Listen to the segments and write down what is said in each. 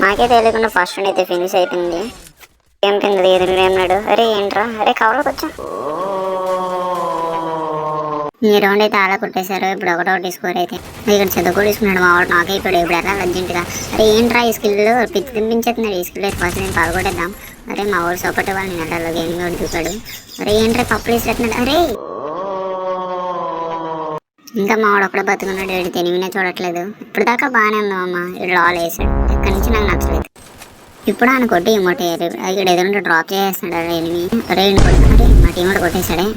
నాకే తెలియకుండా first round అయితే ఫినిష్ అయిపోయింది. ఏం కింద ఎదురున్నాడు. అరే ఏంట్రా, అరే కవర్లోకి వచ్చా. ఈ రౌండ్ అయితే అలా కొట్టేశారు. ఇప్పుడు ఒకటోటి స్కోర్ అయితే ఇక్కడ చదువు తీసుకున్నాడు మా వాడు. నాకే ఇప్పుడు ఎలా అర్జెంట్గా. అరే ఏంట్రా ఈ స్కిల్ పిచ్చి తినిపించేస్తున్నాడు. ఈ స్కిల్ అయితే ఫస్ట్ నేను పాల్గొట్టేద్దాం. అరే మా వాడు సపోర్ట్ ఇవ్వాలి. నేను అలా గేమ్ కూడా చూపాడు. అరే ఏంట్రా పప్పులు వేసినట్టున్నాడు. అరే ఇంకా మా వాడు ఒక్కడే బతుకున్నాడు. ఏడు తెలివినే చూడట్లేదు. ఇప్పుడు దాకా బాగానే ఉందా అమ్మ. ఇక్కడ లాల్ వేసాడు. ఎక్కడి నుంచి నాకు నచ్చలేదు. ఇప్పుడు ఆయన కొట్టి ఇమ్మోటేయారు. ఇక్కడ ఎదురుంటే డ్రాప్ చేసేస్తున్నాడు ఎనిమి. అరే అరే మా టీం కూడా కొట్టేశాడే.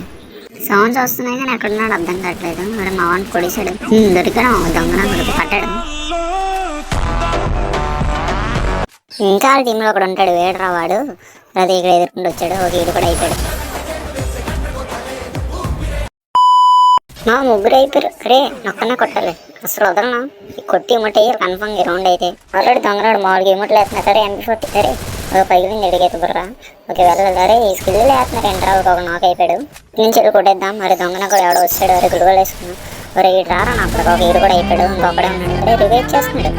సౌండ్స్ వస్తున్నాయి కానీ ఎక్కడున్నాడు అర్థం కావట్లేదు. మరి మా వాడిని కొడిసాడు. దొరికాడు దొంగన దొరికి పట్టాడు. ఇంకా ఆ టీంలో ఒకడు ఉంటాడు. వేడరా వాడు. అది ఇక్కడ ఎదుర్కొంటూ వచ్చాడు. ఒక ఈడు కూడా అయిపోయాడు. మా ముగ్గురు అయిపోయారు. అరే నొక్కనే కొట్టాలి. అసలు వదలను. కొట్టి ఇమ్మటయ్యారు కన్ఫర్మ్ ఈ రౌండ్ అయితే. ఆల్రెడీ దొంగనాడు మామూలుగా ఇమ్మట్లు వేస్తున్నా. సరే MP40. సరే ఒక పగిలింది ఎడిగైతే బుర్రా. ఓకే వెళ్ళాలి. అరే ఈ స్కిల్ వేస్తున్నారు ఏంట్రా. ఒక నాక్ అయిపోయాడు. నుంచి కొట్టేద్దాం. మరి దొంగన కూడా ఎవడో వచ్చాడు. అరే గుడిగోలు వేసుకున్నాం. అరే ఈడు రారా నాకు ఒక ఈడు కూడా అయిపోయాడు. ఇంకొకడే ఉన్నాడు. అరే రివైవ్ చేస్తున్నాడు.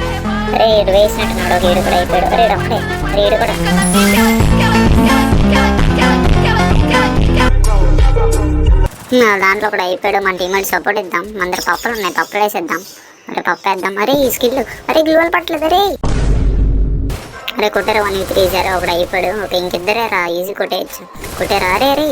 అరే ఈడు వేసినట్టున్నాడు. ఒక ఈడు కూడా అయిపోయాడు. అరే ఒక్కడే. అరే ఈడు కూడా దాంట్లో కూడా అయిపోయాడు. మన టీం సపోర్ట్ ఇద్దాం. మన దగ్గర పప్పులు ఉన్నాయి. పప్పులు వేసేద్దాం. అరే పప్పు వేద్దాం. అరే ఈ స్కిల్ అరే గ్లూవల్ పట్టలేదు. అరే అరే కొట్టారు. 1 3 0 ఒకడు అయిపోయాడు. ఓకే ఇంకిద్దరే రా. ఈజీ కొట్టేయచ్చు. కొట్టారా. అరే అరే